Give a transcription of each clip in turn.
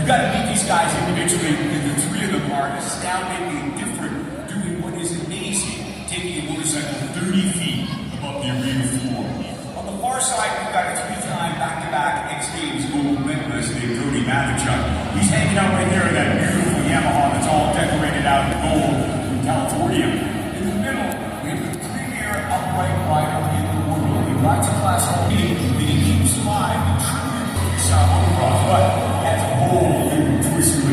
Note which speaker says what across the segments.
Speaker 1: You've got to meet these guys individually, and the three of them are astoundingly different, doing what is amazing, taking a motorcycle 30 feet above the arena floor. On the far side, we've got a three-time back-to-back X Games gold medalist named Cody Matichuk. He's hanging out right there in that beautiful Yamaha that's all decorated out in gold from California. In the middle, we have the premier upright rider in the world. He rides a class all day, and he keeps alive the true freestyle motocross, but has a whole new twist to it.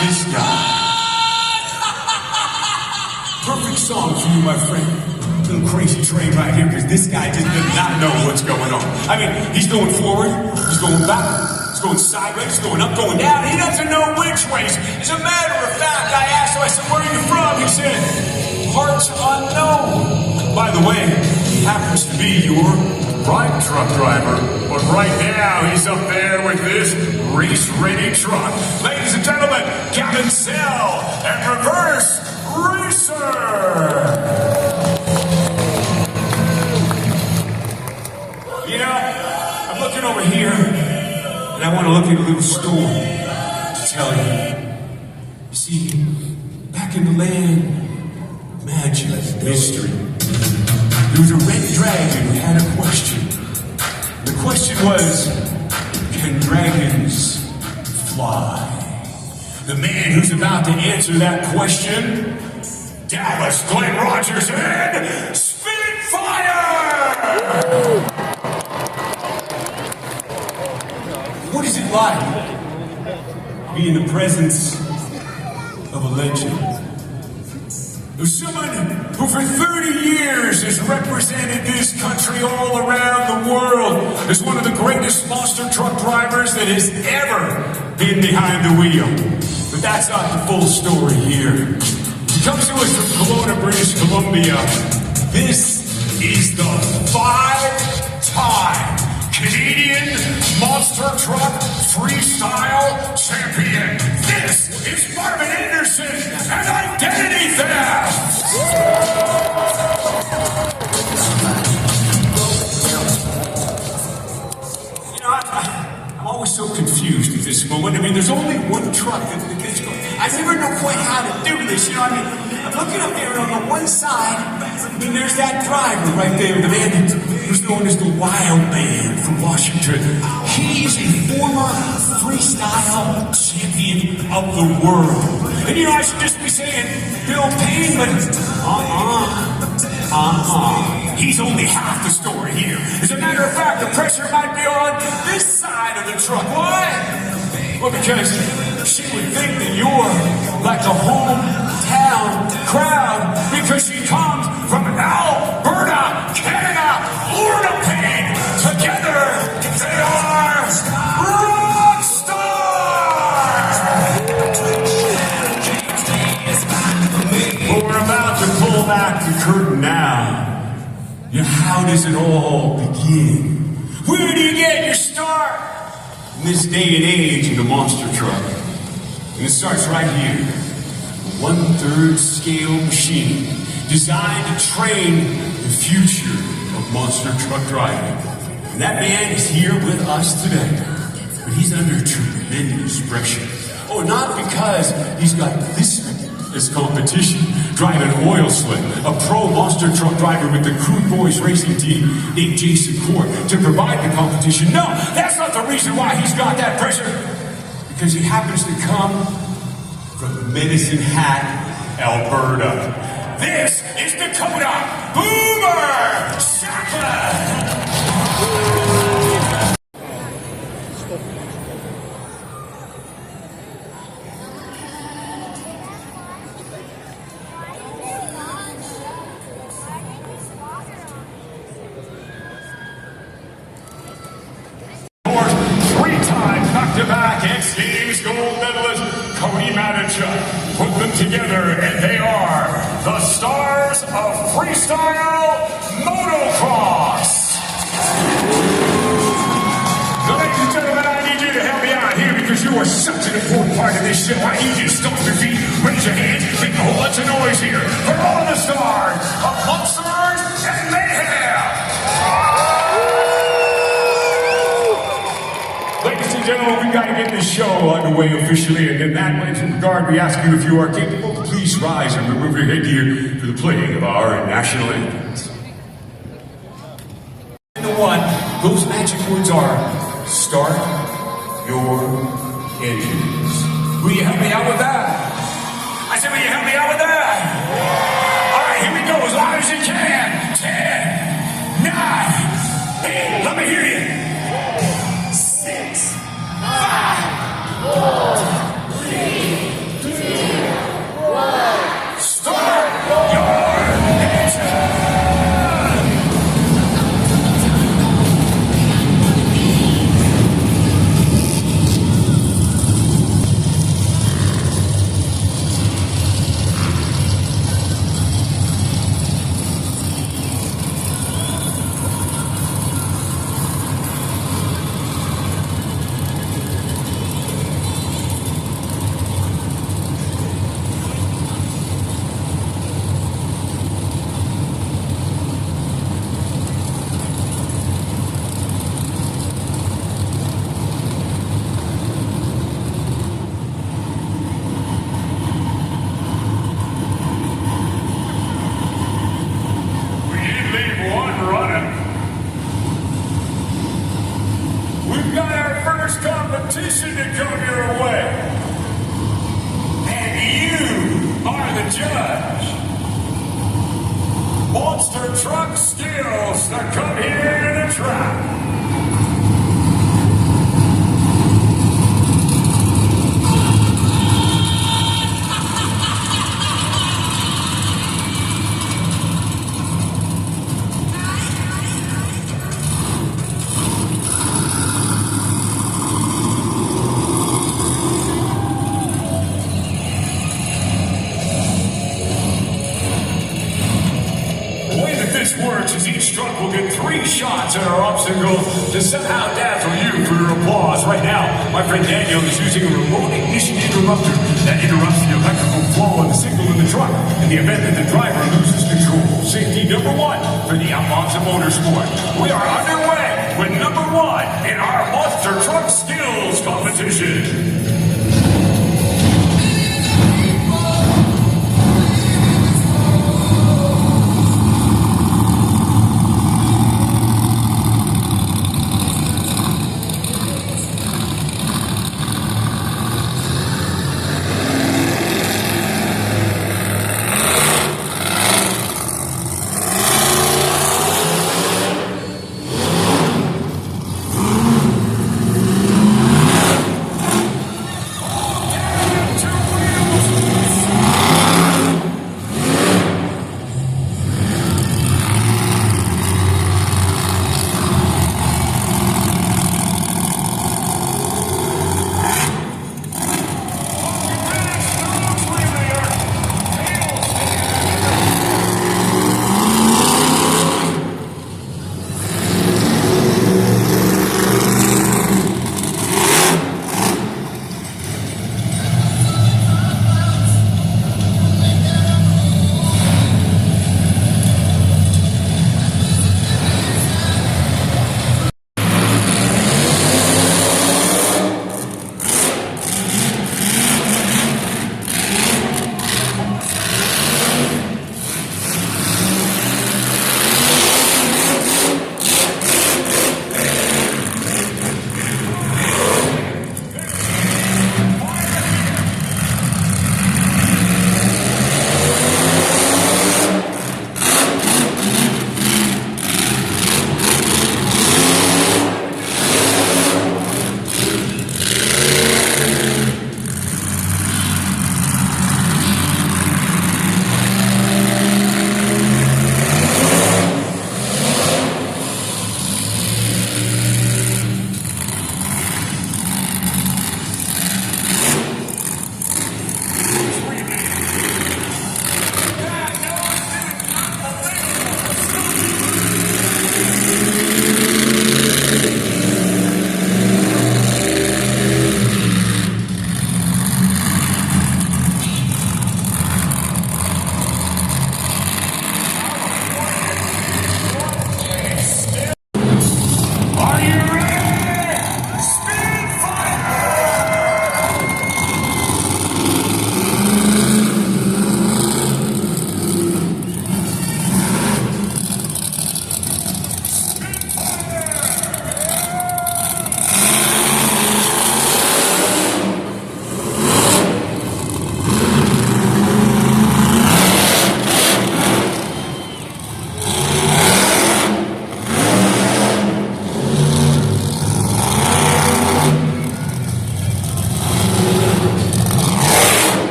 Speaker 1: This guy. Perfect song for you, my friend. Little crazy train right here, because this guy just does not know what's going on. I mean, he's going forward, he's going back, he's going sideways, he's going up, going down. He doesn't know which ways. As a matter of fact, I asked him, I said, where are you from? He said, parts unknown. By the way, he happens to be your ride truck driver, but right now he's up there with this race-ready truck. Ladies and gentlemen, Gavin Sell and Reverse Racer! You know, I'm looking over here, and I want to look at a little story to tell you. You see, back in the land of magic and mystery, there was a red dragon who had a question. The question was, can dragons fly? The man who's about to answer that question, Dallas Glenn Rogers and Spitfire! What is it like to be in the presence of a legend? There's someone who for 30 years has represented this country all around the world as one of the greatest monster truck drivers that has ever been behind the wheel. But that's not the full story here. He comes to us from Kelowna, British Columbia. This is the 5-time Canadian monster truck freestyle champion. This is Marvin Anderson and Identity Theft! You know, I'm always so confused at this moment. I mean, there's only one truck that's going. I never know quite how to do this, you know. I mean, I'm looking up there, and on the one side, I mean, there's that driver right there, the man who's known as the Wild Man from Washington. He's a former freestyle champion of the world. And you know, I should just be saying Bill Payne, but he's only half the story here. As a matter of fact, the pressure might be on this side of the truck. Why? Well, because she would think that you're like a hometown crowd because she comes from Alberta, Canada, Florida Payne. Together, they are rock stars! Well, we're about to pull back the curtain now. You know, how does it all begin? Where do you get your start? In this day and age in the monster truck. And it starts right here. A 1/3 scale machine designed to train the future of monster truck driving. And that man is here with us today. But he's under tremendous pressure. Oh, not because he's got this competition, driving oil slick, a pro monster truck driver with the Crude Boys racing team named Jason Court to provide the competition. No, that's not the reason why he's got that pressure. Because he happens to come from Medicine Hat, Alberta. This is Dakota Boomer Shacklin! them together, and they are the stars of Freestyle Motocross. So, ladies and gentlemen, I need you to help me out here because you are such an important part of this show. I need you to stomp your feet, raise your hands, make a whole bunch of noise here for all the stars of Monsters and Mayhem. Ladies and gentlemen, we got to get this show underway officially, and in that ladies regard, we ask you if you are capable to please rise and remove your headgear for the playing of our national anthems. And the one, those magic words are, start your engines. Will you help me out with that? I said, will you help me out with that? All right, here we go, as loud as you can. 10, 9, 8, let me hear you. 6, 5, 4, 3, 2, 1. Start your engine! Competition to come your way, and you are the judge. Monster truck skills that come here to the track. Works as each truck will get 3 shots at our obstacle to somehow dazzle you for your applause. Right now, my friend Daniel is using a remote ignition interrupter that interrupts the electrical flow of the signal in the truck in the event that the driver loses control. Safety number 1 for the outlaws of motorsport. We are underway with number 1 in our monster truck skills competition.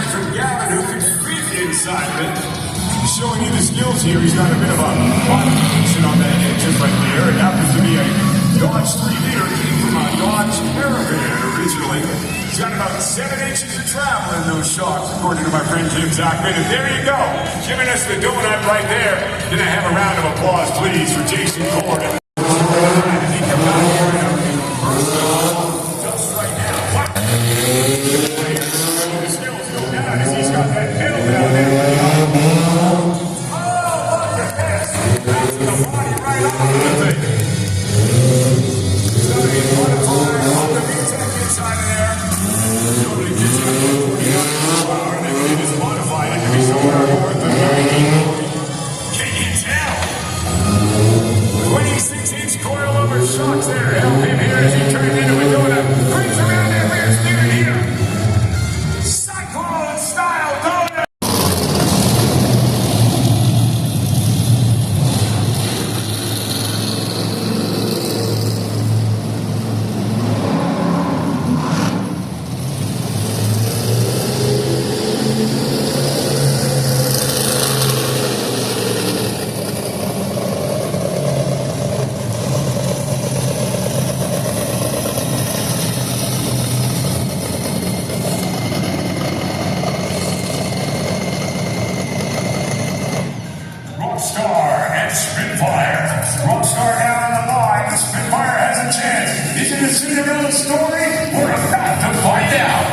Speaker 1: friend from Gavin who can fit inside of it. He's showing you the skills here. He's got a bit of a modification on that engine right there. It happens to be a Dodge 3-liter. Came from a Dodge Caravan originally. He's got about 7 inches of travel in those shocks, according to my friend Jim Zachman. And there you go, giving us the donut right there. Can I have a round of applause, please, for Jason Cord? Shocks there, help him here as he turns into a donut. Brings around that rear steer here. Cyclone style donut. Rockstar and Spitfire. Rockstar down on the line. Spitfire has a chance. Is it a Cinderella story? We're about to find out.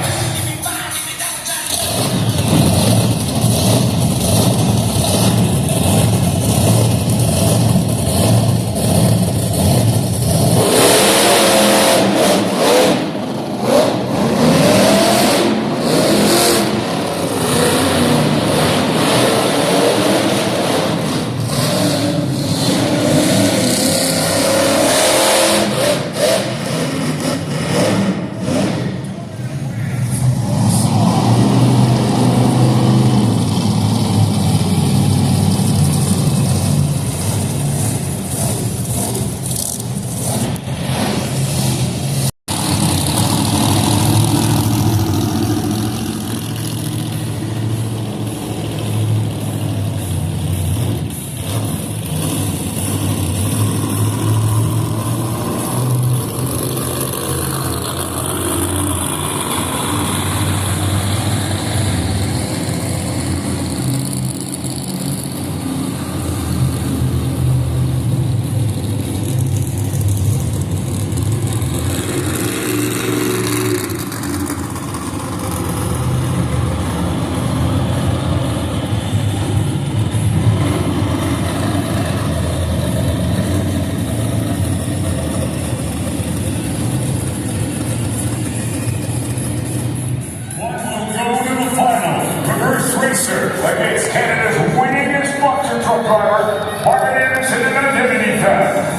Speaker 1: Against Canada's winningest boxer truck driver, Marvin Anderson and Unedited.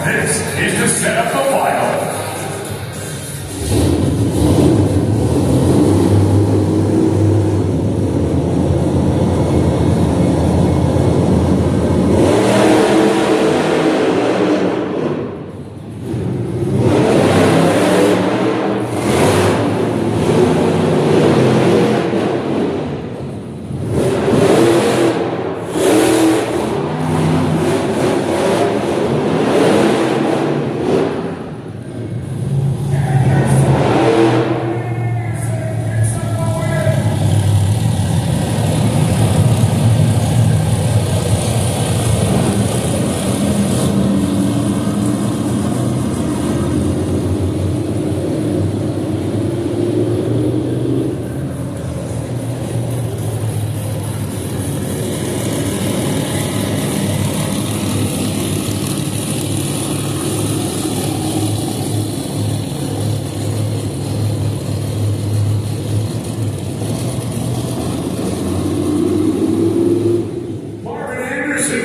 Speaker 1: This is to set up the final.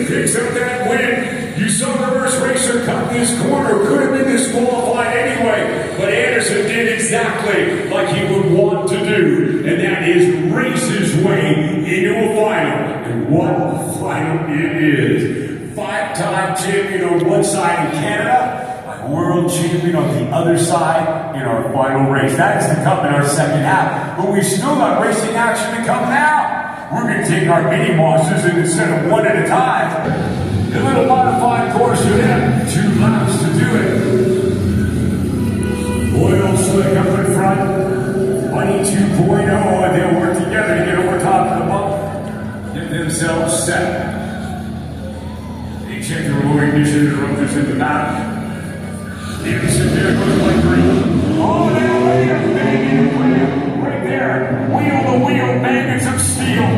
Speaker 1: Picks up that win. You saw Reverse Racer cut in his corner. Could have been disqualified anyway. But Anderson did exactly like he would want to do. And that is race his way into a final. And what a final it is. 5-time champion on one side in Canada. world champion on the other side in our final race. That is to come in our second half. But we've still got racing action to come now. We're going to take our mini monsters and instead of one at a time, a little modified course for them. 2 laps to do it. Oil slick up in front. Bunny 2.0, and they'll work together to get over top of the bump. Get themselves set. They check the remote ignition and rotors in the back. The innocent vehicle is like green. Oh, now right there. Wheel to wheel, magnets of steel.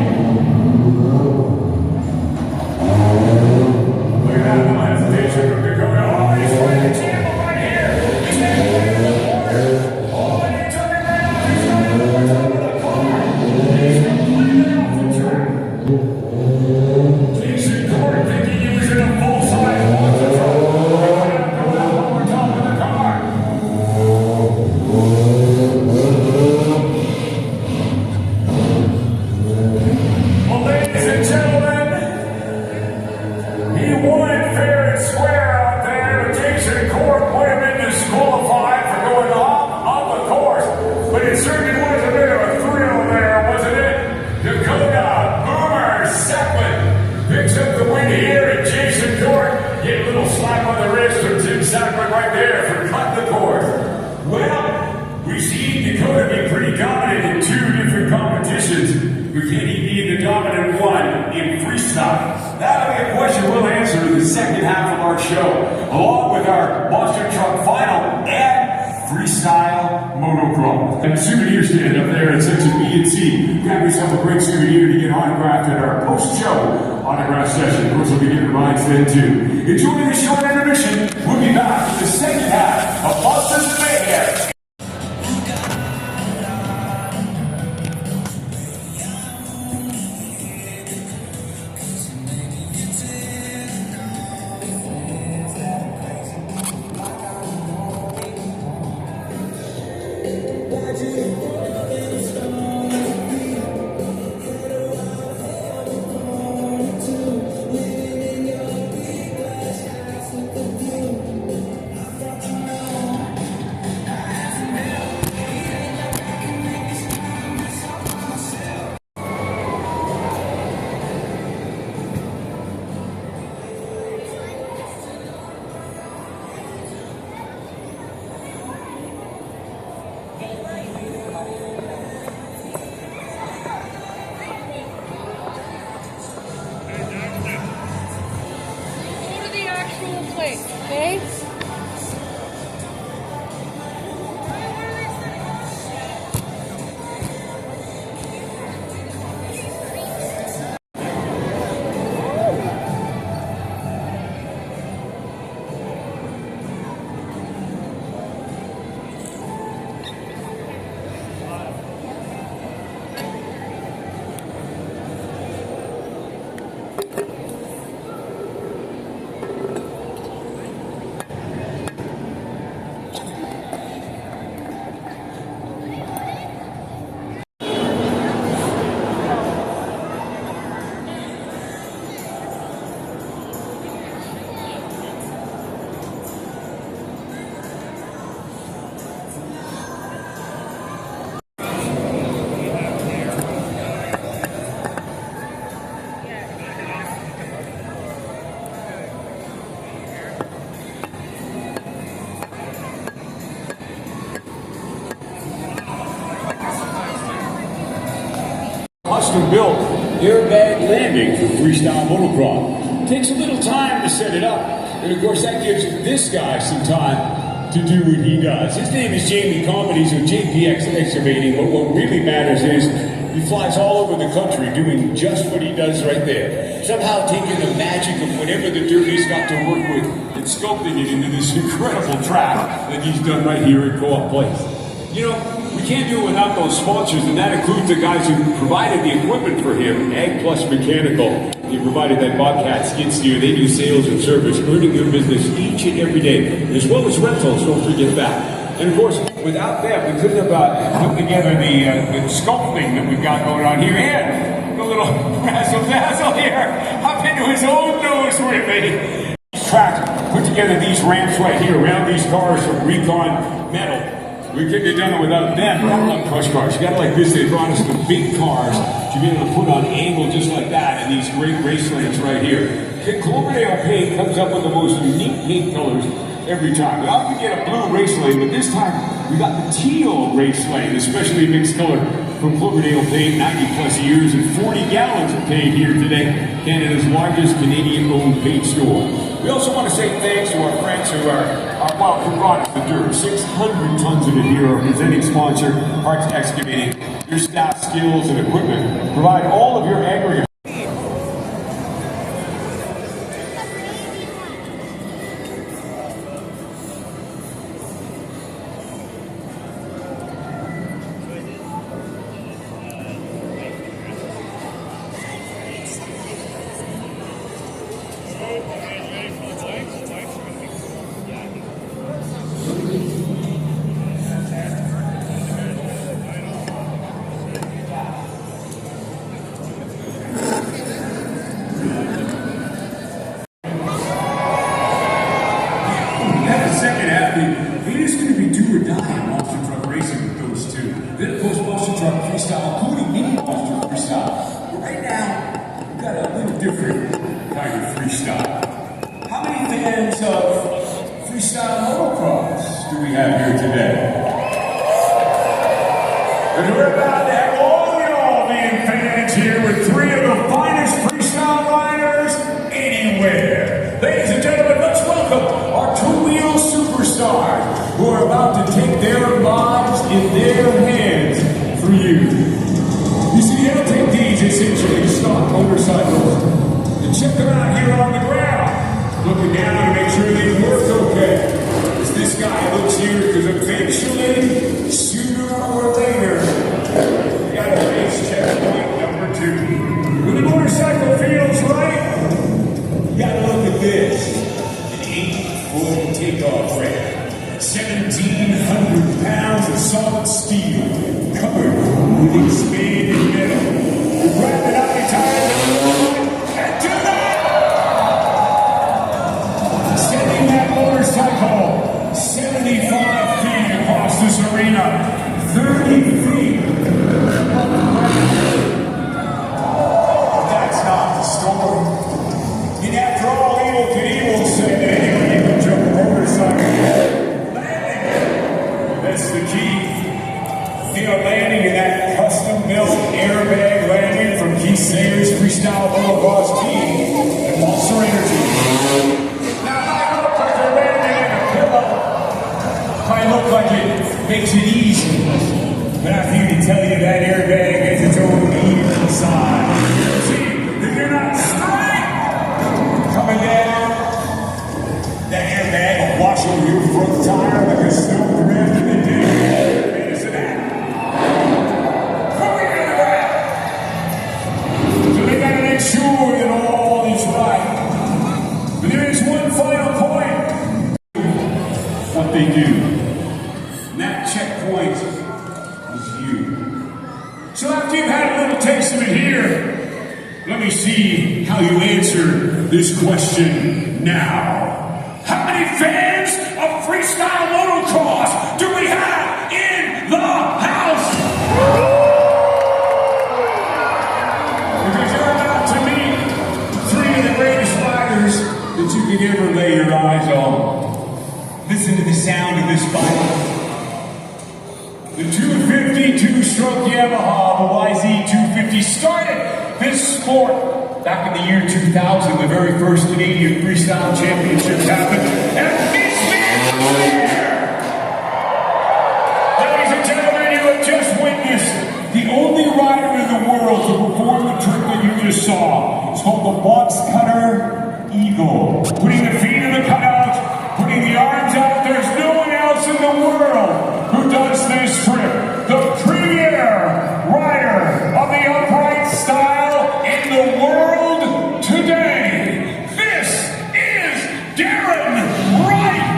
Speaker 1: Look at that, no hesitation from Dakota. Oh, he's playing the channel right here. He's taking away the corner. Oh, and he took it right off. He's running over top of the car. He's completely off the track. Jason Court thinking he was in a full-size monster truck. Going out over top of the car. Well, ladies and gentlemen, he won fair and square out there. Jason Court would have been disqualified for going off the course, but it certainly was a bit of a thrill there, wasn't it? Dakota Boomer Secklin picks up the win here, and Jason Court get a little slap on the wrist from Tim Secklin right there for cutting the course. Well, we've seen Dakota be pretty dominant in 2 different competitions. We can't even be the dominant one in freestyle. That'll be a question we'll answer in the second half of our show, along with our monster truck final and freestyle motocross. And a souvenir stand up there at section B and C. Grab yourself a great souvenir to get autographed at our post-show autograph session. Of course, we'll be getting rides then too. Enjoy the short intermission. We'll be back in the second half of Monsters and Mayhem.
Speaker 2: Okay?
Speaker 1: Custom-built airbag landing for freestyle motocross. Takes a little time to set it up, and of course that gives this guy some time to do what he does. His name is Jamie Common. He's with JPX Excavating, but what really matters is he flies all over the country doing just what he does right there. Somehow taking the magic of whatever the dirt he's got to work with and sculpting it into this incredible track that he's done right here at Co-op Place. You know, we can't do it without those sponsors, and that includes the guys who provided the equipment for him, Ag Plus Mechanical. They provided that Bobcat skid steer. They do sales and service, earning their business each and every day, as well as rentals, don't forget that. And of course, without them, we couldn't have put together the sculpting that we've got going on here, and a little razzle-dazzle here, up into his own nose with me. Track put together these ramps right here around these cars from Recon Metal. We couldn't have done it without them. I love crush cars. You got it like this. They brought us the big cars to be able to put on angle just like that in these great race lanes right here. Cloverdale paint comes up with the most unique paint colors every time. We often get a blue race lane, but this time we got the teal race lane, especially mixed color from Cloverdale Paint, 90 plus years and 40 gallons of paint here today, Canada's largest Canadian-owned paint store. We also want to say thanks to our friends who who brought us the dirt. 600 tons of it here. Our presenting sponsor, Parts Excavating. Your staff skills and equipment provide all of your aggregate.
Speaker 2: Then of course monster truck freestyle, including mini monster freestyle. But right now, we've got a little different kind of freestyle. How many fans of freestyle motocross do we have here today? And we're about to have all y'all being fans here with three of the finest freestyle riders anywhere. Ladies and gentlemen, let's welcome our two-wheel superstars who are about to take their lives in their hands for you. You see, LTDs essentially stock motorcycles. And check them out here on the ground, looking down to make sure they work okay. As this guy looks here, because eventually, sooner or later, we got a race checkpoint number 2. When the motorcycle feels right, you gotta look at this. An 8-foot takeoff ramp. 1,700 pounds of solid steel covered with expanded metal. With rapid eye tires and to that! Sending that motorcycle 75 feet across this arena, 30 feet. But that's not the story. And after all, Evil Knievel said that anybody can jump a motorcycle. That's the key. They are landing in that custom-built airbag landing from Keith Sayers' Freestyle Motocross team and Monster Energy. Now, I look like they're landing in a pillow. Might look like it makes it easy, but I'm here to tell you that airbag has its own evil side. See, if you're not straight coming down, that airbag will wash over your front tire like a snow drift. Sure that all is right. But there is one final point. What they do. And that checkpoint is you. So after you've had a little taste of it here, let me see how you answer this question now. How many fans of freestyle motocross do we have in the house? That you could ever lay your eyes on. Listen to the sound of this bike. The 250 two-stroke Yamaha, the YZ250, started this sport back in the year 2000. The very first Canadian Freestyle Championships happened. And this man is here! Ladies and gentlemen, you have just witnessed the only rider in the world to perform the trick that you just saw. It's called the box cutter Eagle. Putting the feet in the cutouts, putting the arms out. There's no one else in the world who does this trick. The premier rider of the upright style in the world today. This is Darren Wright.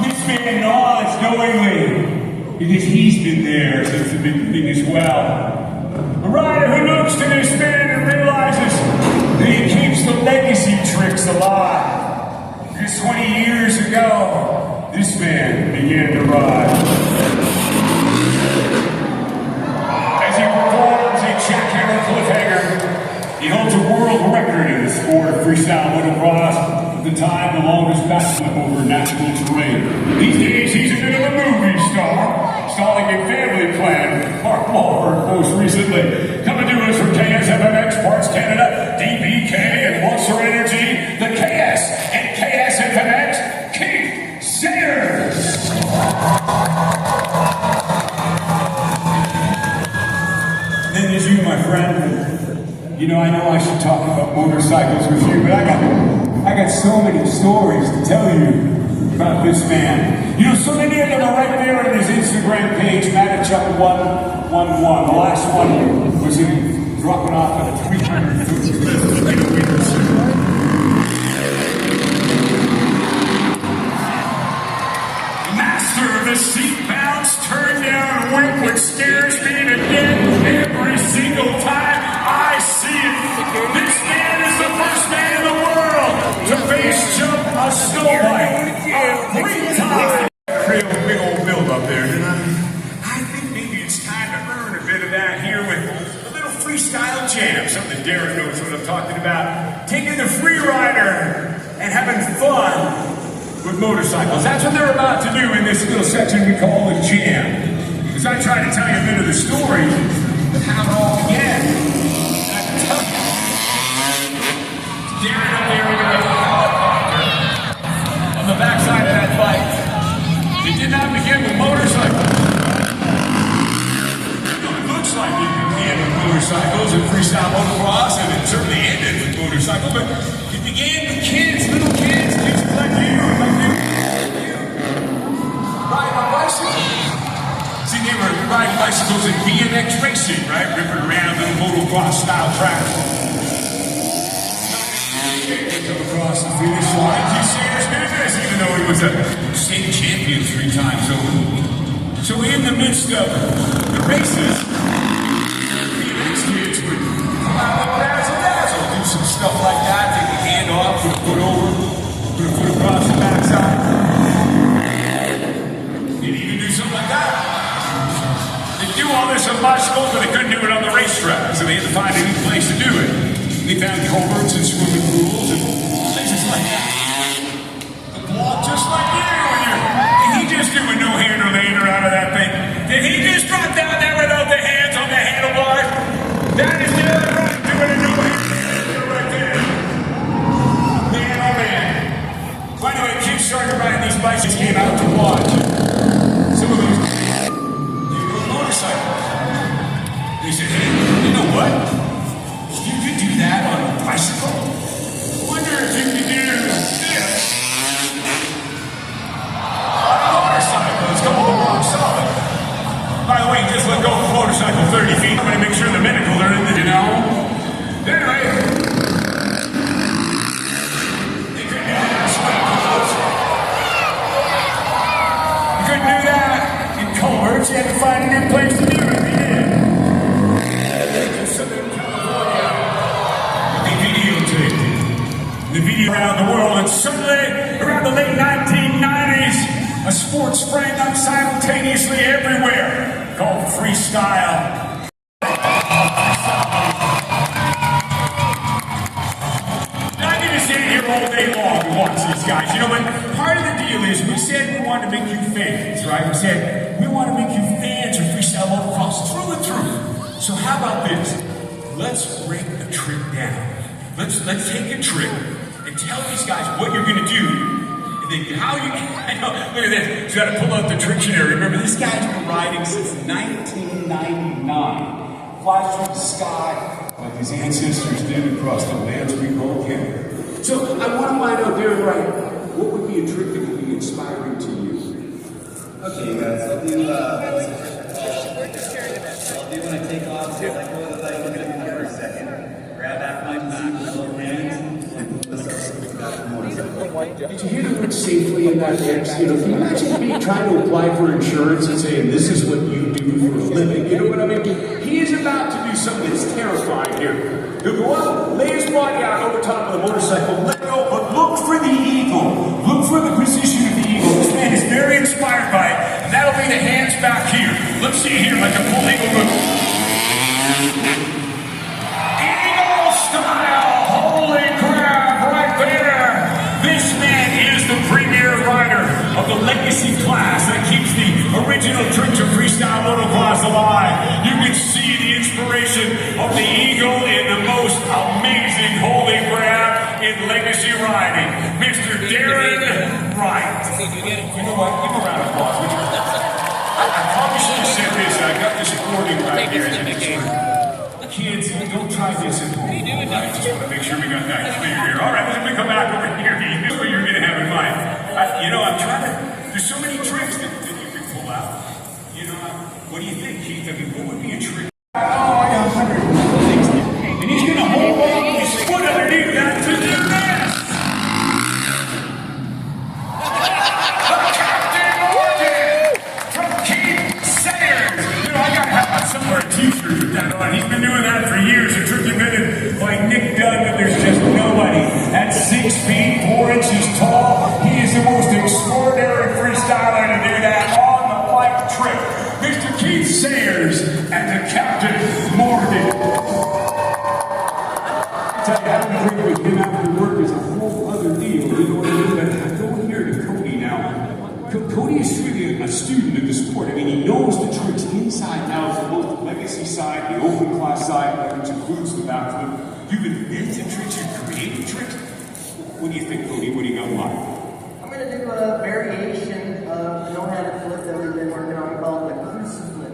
Speaker 2: This man nods knowingly because he's been there since the beginning as well. A rider who looks to this man and realizes legacy tricks alive. Because 20 years ago, this man began to ride. As he performs a jackhammer cliffhanger, he holds a world record in the sport of freestyle motocross. At the time, the longest backflip over natural terrain. These days, he's a bit of a movie star, starring in Family Plan with Mark Wahlberg most recently. Coming to us from KSFMX Parts Canada, DPK and Monster Energy, the KS and KSFMX King Sayers. Then there's you, my friend. You know I should talk about motorcycles with you, but I got so many stories to tell you about this man. You know, so many of them are right there on his Instagram page, Matchup111. The last one was him dropping off at a 300 Master of the seat bounce, turn down whip, which scares me to death every single time I see it. This man is the first man in the world to face jump a snow bike 3 times. Create a big old build up there, didn't I think maybe it's time to earn a bit of that here with a little freestyle jam. Something Derek knows what I'm talking about. Taking the free rider and having fun with motorcycles. That's what they're about to do in this little section we call the jam. Because I try to tell you a bit of the story of how it all began. And I can tell you, Darren up there with a helicopter on the backside of that bike. It did not begin with motorcycles. It looks like it began with motorcycles and freestyle motocross, and it certainly ended with motorcycles, but it began with kids, little kids like you, riding a bicycle. See, they were riding bicycles in BMX racing, right? Ripping around little motocross style tracks. They come across the finish line. He says business, even though he was a state champion 3 times over. So in the midst of the races, BMX kids would come out with razzle-dazzle, do some stuff like that, take a hand off, put a foot over, put a foot across the backside. They'd even do something like that. They'd do all this on bicycles, but they couldn't do it on the racetrack, so they had to find a new place to do it. They found culverts and swimming pools and places like that. The block just like you. Did he just do a no-hander later out of that thing? Did he just drop down there without the hands on the handlebars? That is the other right, doing a no-hander right there. Man, oh man. By the way, kids started riding these bicycles, came out to watch. Some of those, they rode motorcycles. They said, hey, you know what? You could do that on a bicycle. I wonder if you could do this on a motorcycle. It's called the rock solid. By the way, just let go of the motorcycle 30 feet. I'm going to make sure the medical are in the, you know. Anyway, they couldn't do that. You couldn't do that in culverts. You had to find a new place to do it. They did. The video around the world, and suddenly, around the late 1990s, a sport sprang up simultaneously everywhere, called freestyle. I need to stand here all day long to watch these guys, you know, but part of the deal is we said we wanted to make you fans, right? We said we want to make you fans of freestyle motocross through and through. So how about this? Let's break the trick down. Let's take a trick and tell these guys what you're going to do. And then how you can, I know, look at this. You got to pull out the Trictionary. Remember, this guy's been riding since 1999. Flies through the sky like his ancestors did across the lands we call Canada. So I want to find out there, right, what would be a trick that would be inspiring to you?
Speaker 3: Okay, guys, I'll do when I take off, so I go to the bike, look at me for a second. Grab after my back with little hands, and pull this up the motorcycle.
Speaker 2: Did you hear the word safely in that text? You know, can you imagine me trying to apply for insurance and saying, this is what you do for a living? You know what I mean? He is about to do something that's terrifying here. He'll go up, lay his body out over top of the motorcycle. Let go, but look for the eagle. Look for the position of the eagle. This man is very inspired by it. And that'll be the hands back here. Let's see here, like a full eagle move. Eagle style. Holy crap, right there. This man is the premier rider of the legacy class that keeps the original tricks of freestyle motocross alive. You can see the inspiration of the eagle in the most amazing holy grab in legacy riding. Mr. Darren Wright. You know what? Give him a round of applause. I probably should have said this. I got this recording right here. Kids, don't try this at home. I just want to make sure we got that clear here. All right, let me come back over here. You know what you're going to have in mind. I'm trying to. There's so many tricks that you can pull out. What do you think, Keith? I mean, what would be a trick? Oh, I got 100 things. And he's going to hold on with his foot underneath that to the mess. Captain Morgan from Keith Sayers. I got to have somewhere a t-shirt with that on. He's been doing that for years. A trick invented by Nick Dunn, but there's just nobody. At 6 feet, 4 inches tall, he is the most extraordinary freestyler to do that on the bike trick. Mr. Keith Sayers and the Captain Morgan. I tell you, having a drink with him after work is a whole other deal. You know what I mean? But I go here to Cody now. Cody is truly a student of the sport. I mean, he knows the tricks inside out from both the legacy side, the open class side, which includes the backflip. You've invented tricks, you've created tricks. What do you think, Cody? What do you got in mind?
Speaker 4: I'm going to do a variation of the no-handed flip that we've been working on called the crucible flip.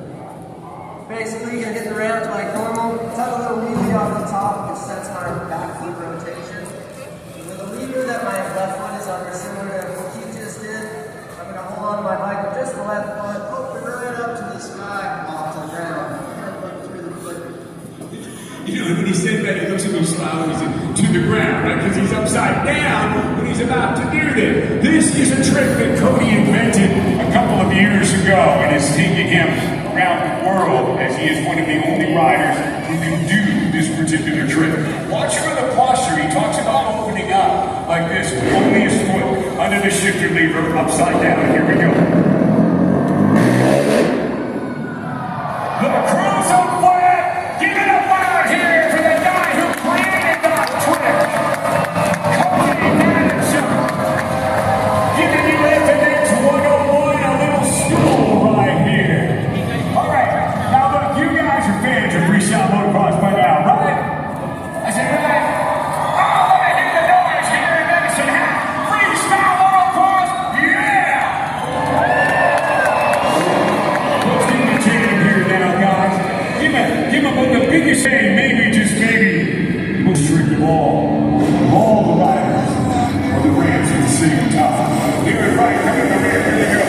Speaker 4: Basically, you're going to hit the ramp like normal, tug a little wheelie off the top, which sets my back flip rotation. With a lever that my left foot is under, similar to what you just did, I'm going to hold on to my bike with just the left foot, open right up to the sky, off the ground, and look through the flip.
Speaker 2: When he said that, he looks at me smiling, he said, to the ground, right? Because he's upside down when he's about to do this. This is a trick that Cody invented a couple of years ago and is taking him around the world as he is one of the only riders who can do this particular trick. Watch for the posture. He talks about opening up like this with only his foot under the shifter lever upside down. Here we go. The crucible flip! Give it up out here for the guy who created that trick! Cody Madison! Giving you FNX 101, a little school right here. Alright, now look, you guys are fans of freestyle motocross by now, right? I said, right? Oh, let me hear the noise here in Medicine Hat! Freestyle motocross, yeah! Let's get the jam here now, guys. Give him what the biggest thing, maybe, just maybe, most trick of all the riders on the ramps at the same time. Here and right, coming over here, here we go.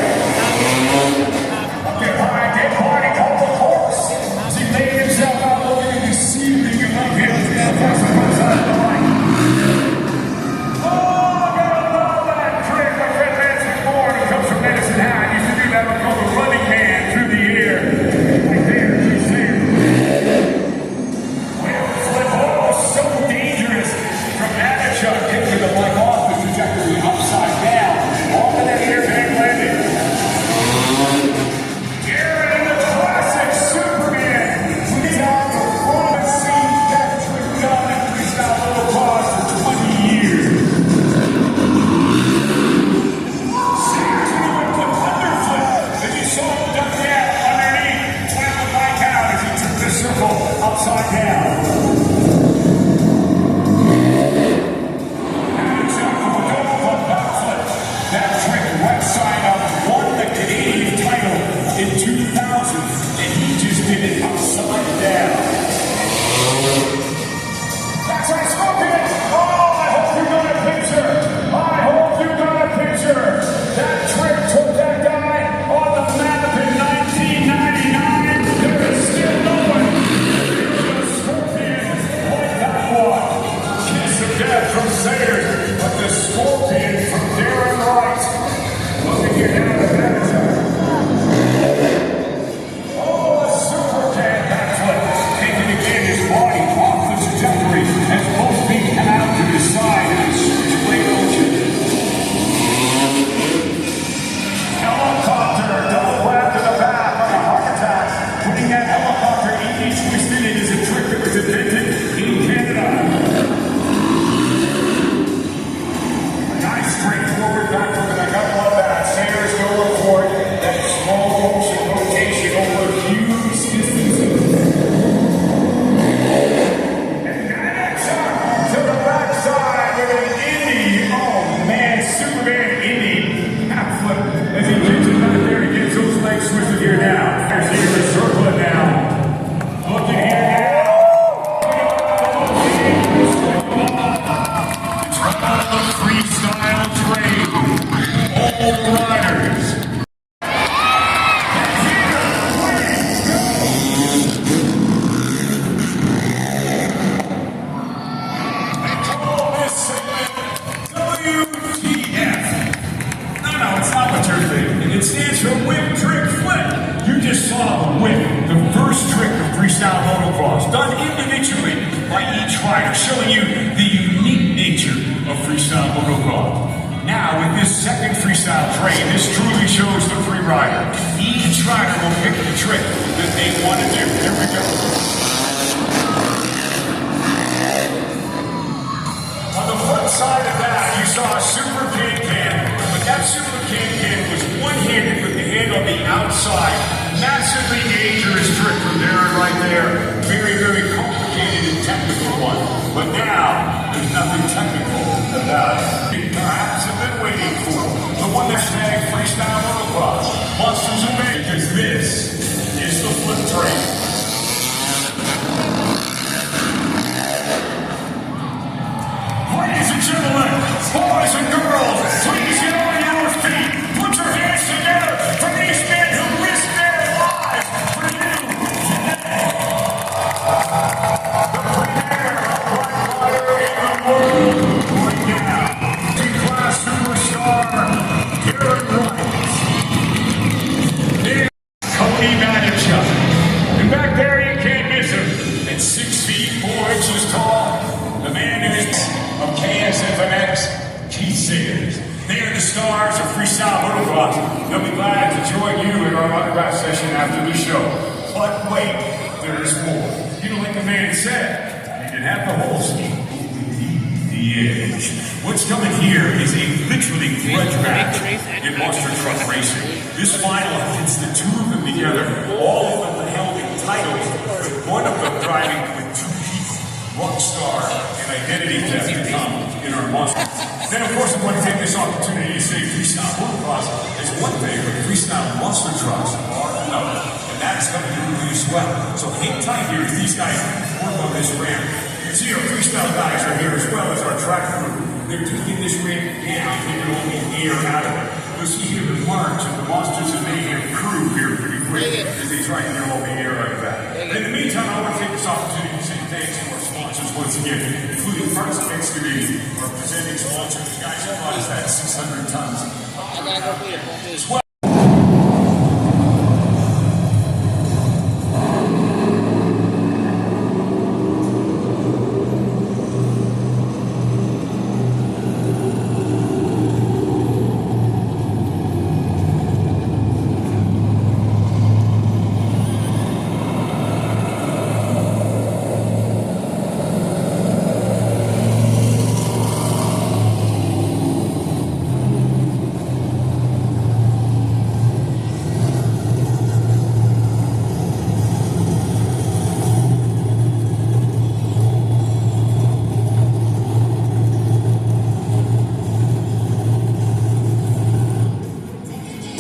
Speaker 2: Up there high, dead party, called the horse. As he laid himself out over in the ceiling above him, across the front side of the line. Oh, gotta love that trick. My friend Lance McMorrin, who comes from Medicine Hat, used to do that one called the running man through the air. Right there, he's there. Well, off with the first trick of freestyle motocross, done individually by each rider, showing you the unique nature of freestyle motocross. Now, with this second freestyle train, this truly shows the free rider. Each rider will pick the trick that they want to do. Here we go. On the front side of that, you saw a super can, but that super can was one-handed with the hand on the outside. Massively dangerous trick from there and right there. Very, very complicated and technical one. But now, there's nothing technical about it. You perhaps have been waiting for the one hashtag freestyle motocross. Monsters of May, because this is the flip train. Ladies and gentlemen, boys and girls, please get on your feet. Put your hands together for these men who risk their lives for you today. The premier upright rider in the world right now. D-class superstar, Garrett Wright. There's Cody Manager. And back there you can't miss him. At 6 feet 4 inches tall, the man who is of KSFMX, Keith Sayers. They are the stars of freestyle motocross. They'll be glad to join you in our autograph session after the show. But wait, there's more. You know, like the man said, you can have the whole scheme, the edge. What's coming here is a literally grudge match in monster truck racing. This final hits the two of them together. All of them held in titles, with one of them driving with two people. Rockstar and identity theft to come in our monster. Then, of course, I want to take this opportunity to say freestyle motocross is one thing, but freestyle monster trucks are another. And that's coming to really swell. So hang tight here as these guys work on this ramp. You can see our freestyle guys are here as well as our track crew. They're taking this ramp down, taking all the air out of it. You'll see here the march of the Monsters of Mayhem crew here pretty quick as they try to get all the air out of that. In the meantime, I want to take this opportunity to say thanks to our sponsors once again, including Parts of Excavating, our presenting sponsor. The guys who brought us that 600 tons.
Speaker 5: I gotta go get it.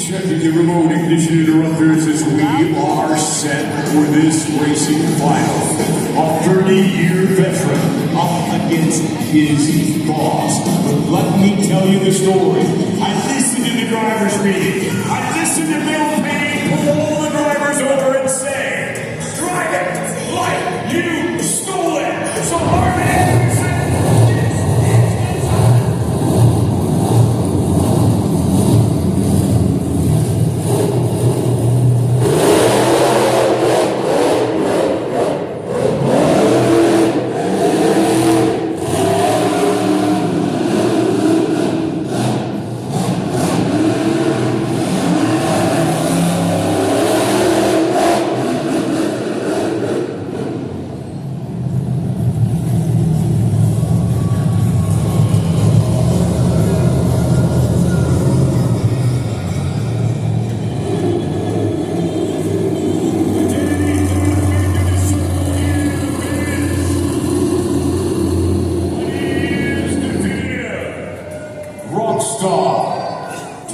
Speaker 2: Checking the remote ignition interrupters as we are set for this racing final. A 30-year veteran up against his boss. But let me tell you the story. I listened to the driver's meeting. I listened to Bill Payne pull all the drivers over and say, drive it like you stole it. So Harvey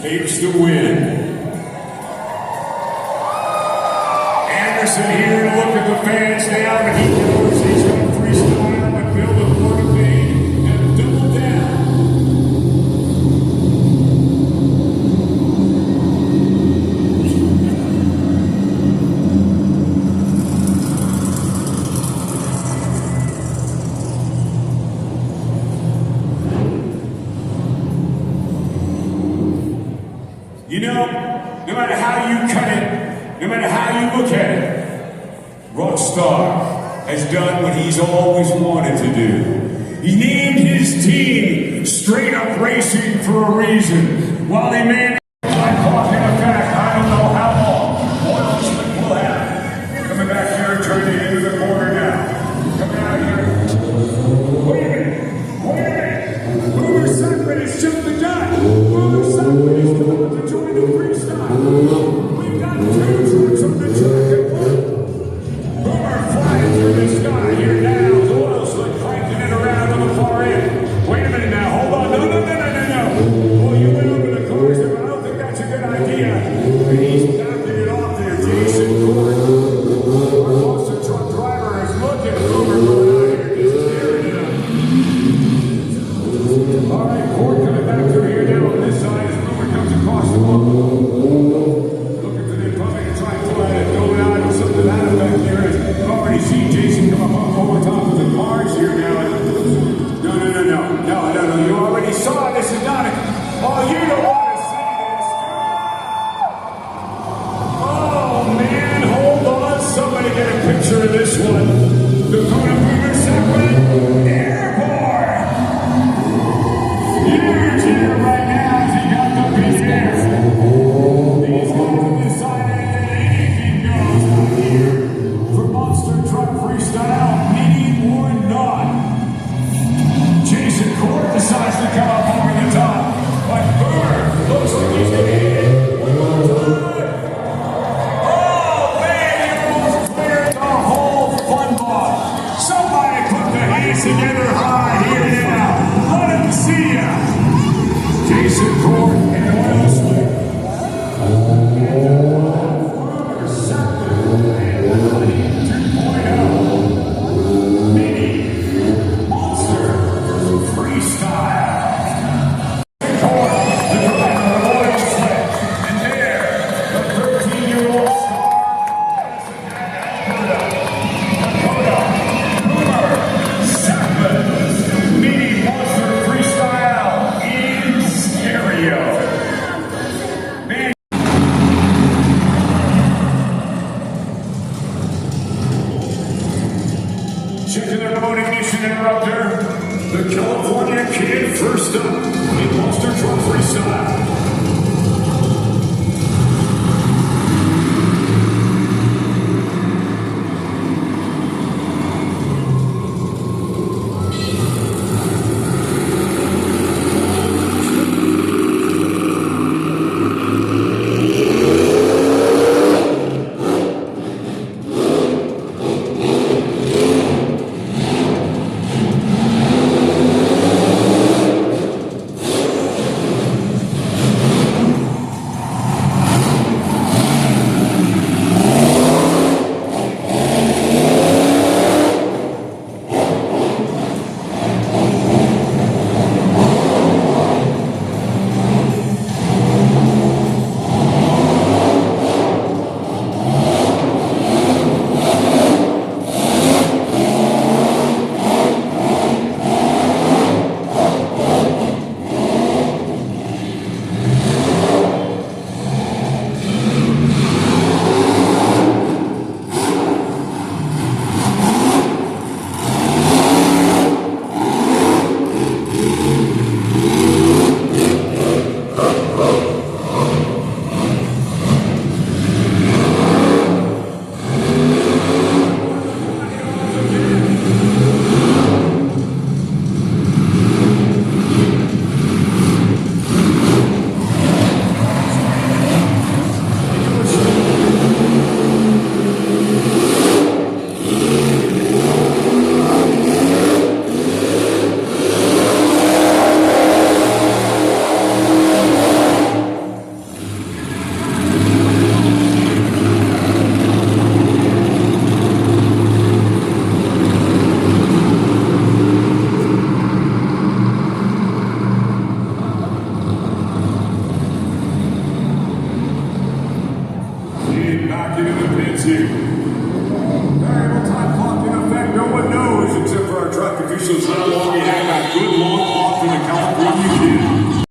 Speaker 2: takes the win. Anderson here to look at the fans now, but he knows he's going to freestyle and build a motivate and double down. You know, no matter how you cut it, no matter how you look at Rockstar has done what he's always wanted to do. He named his team Straight Up Racing for a reason. While he managed time clock in effect, I don't know how long. Oil slick will have. Coming back here, turning into the corner now. Coming out here. Wait a minute. Boomer Sutton has jumped the gun. Boomer Sutton is coming to join the freestyle. We've got two trucks on the track. Boomer flying through the sky here now. The oil slick cranking it around on the far end. Wait a minute now. Hold on. No. Well, you went over the cars there, but I don't think that's a good idea. And he's backing it off there. Jason Court. Our monster truck driver is looking at Boomer going out here. Just tearing it up. All right, Court coming back through here now on this side as Boomer comes across the wall. Looking for the public to try and pull out a donut or something to that effect here. As already seen Jason come up over top of the cars here now. No. You already saw this is not a... Oh, you don't want to see this. Oh, man, hold on. Somebody get a picture of this one. Dakota Boomer Sutton, airborne. Huge here right now as he got up in the air. These guys have decided that anything goes out here for Monster Truck Freestyle, mini or not. Jason Court decides to come up over the top. But Boomer looks like he's going to hit it. One more time. Oh, man, he almost cleared the whole fun ball. Somebody put their hands together high here now. Let him see ya. Jason Court and Oil Slick. Boomer Sutton and Money 2.0. Mini Monster Freestyle. The driver of Oil Slick. And there, the 13-year-old Dakota Boomer Sutton. Mini Monster Freestyle in stereo. Man. Checking the remote ignition interrupter. The California Kid first up in Monster Truck Freestyle. Back into the pits here. Variable time clock in effect. No one knows except for our track officials how long we have that good long clock for the California Kid.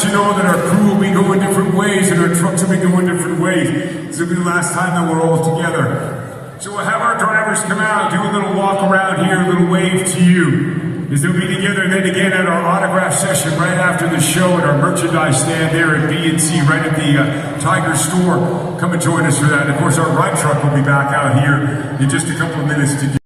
Speaker 1: let you know that our crew will be going different ways and our trucks will be going different ways. This will be the last time that we're all together. So we'll have our drivers come out, do a little walk around here, a little wave to you. As they'll be together then again at our autograph session right after the show at our merchandise stand there at B&C right at the Tiger store. Come and join us for that. And of course our ride truck will be back out here in just a couple of minutes to